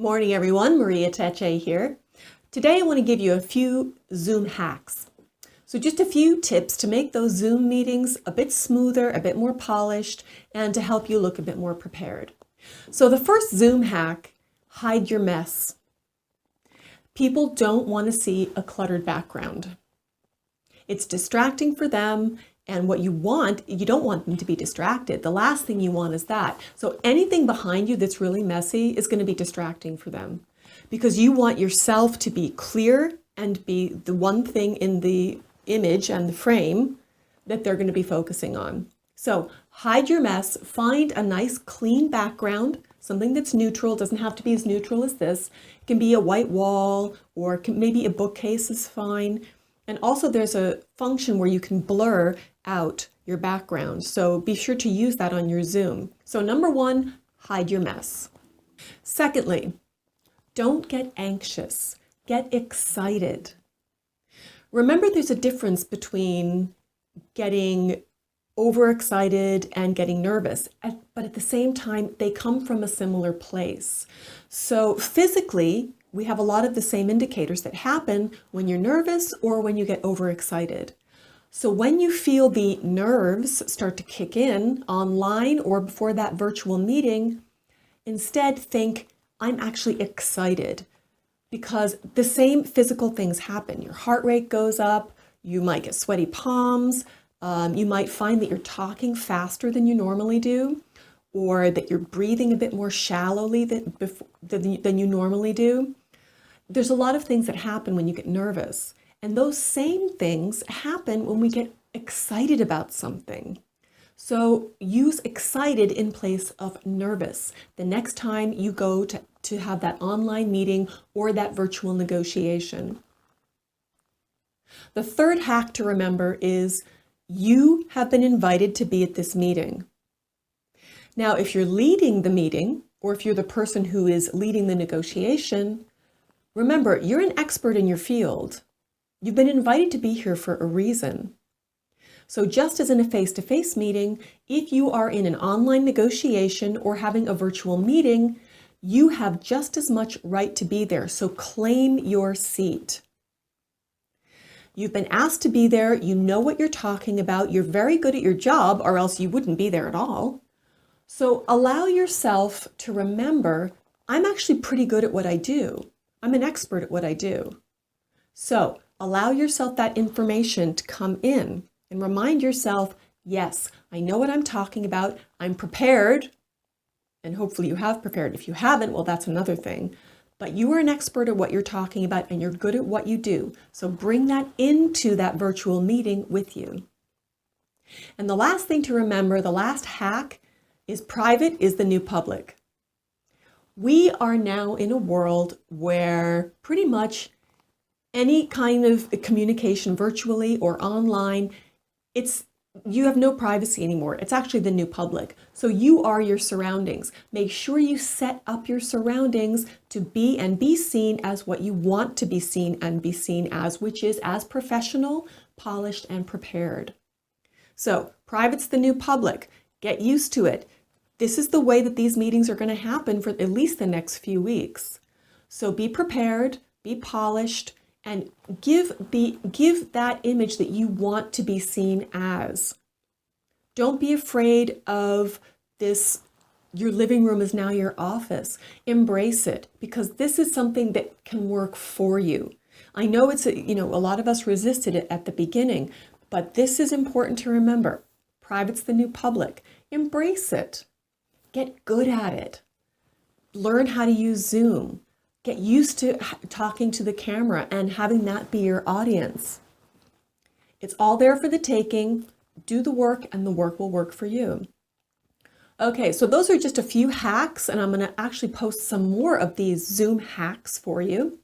Morning everyone, Maria Tecce here. Today I want to give you a few Zoom hacks. So just a few tips to make those Zoom meetings a bit smoother, a bit more polished, and to help you look a bit more prepared. So the first Zoom hack, hide your mess. People don't want to see a cluttered background. It's distracting for them, and what you don't want them to be distracted. The last thing you want is that. So anything behind you that's really messy is going to be distracting for them, because you want yourself to be clear and be the one thing in the image and the frame that they're going to be focusing on. So hide your mess, find a nice clean background, something that's neutral. It doesn't have to be as neutral as this. It can be a white wall, or maybe a bookcase is fine. And also there's a function where you can blur out your background. So be sure to use that on your Zoom. So number one, hide your mess. Secondly, don't get anxious, get excited. Remember, there's a difference between getting overexcited and getting nervous, but at the same time, they come from a similar place. So physically, we have a lot of the same indicators that happen when you're nervous or when you get overexcited. So when you feel the nerves start to kick in online or before that virtual meeting, instead think, I'm actually excited, because the same physical things happen. Your heart rate goes up, you might get sweaty palms, you might find that you're talking faster than you normally do, or that you're breathing a bit more shallowly than you normally do. There's a lot of things that happen when you get nervous. And those same things happen when we get excited about something. So use excited in place of nervous the next time you go to have that online meeting or that virtual negotiation. The third hack to remember is you have been invited to be at this meeting. Now, if you're leading the meeting, or if you're the person who is leading the negotiation, remember, you're an expert in your field. You've been invited to be here for a reason. So just as in a face-to-face meeting, if you are in an online negotiation or having a virtual meeting, you have just as much right to be there. So claim your seat. You've been asked to be there. You know what you're talking about. You're very good at your job, or else you wouldn't be there at all. So allow yourself to remember, I'm actually pretty good at what I do. I'm an expert at what I do. So allow yourself that information to come in and remind yourself, yes, I know what I'm talking about. I'm prepared. And hopefully you have prepared. If you haven't, well, that's another thing. But you are an expert at what you're talking about, and you're good at what you do. So bring that into that virtual meeting with you. And the last thing to remember, the last hack, is private is the new public. We are now in a world where pretty much any kind of communication virtually or online, you have no privacy anymore. It's actually the new public. So you are your surroundings. Make sure you set up your surroundings to be seen as what you want to be seen and be seen as, which is as professional, polished, and prepared. So private's the new public. Get used to it. This is the way that these meetings are going to happen for at least the next few weeks. So be prepared, be polished, and give that image that you want to be seen as. Don't be afraid of this. Your living room is now your office. Embrace it, because this is something that can work for you. I know a lot of us resisted it at the beginning, but this is important to remember. Private's the new public. Embrace it. Get good at it. Learn how to use Zoom. Get used to talking to the camera and having that be your audience. It's all there for the taking. Do the work, and the work will work for you. Okay, so those are just a few hacks, and I'm going to actually post some more of these Zoom hacks for you.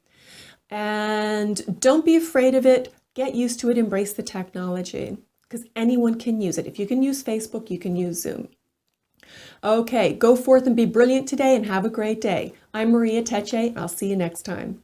And don't be afraid of it. Get used to it. Embrace the technology, because anyone can use it. If you can use Facebook, you can use Zoom. Okay, go forth and be brilliant today, and have a great day. I'm Maria Tecce. I'll see you next time.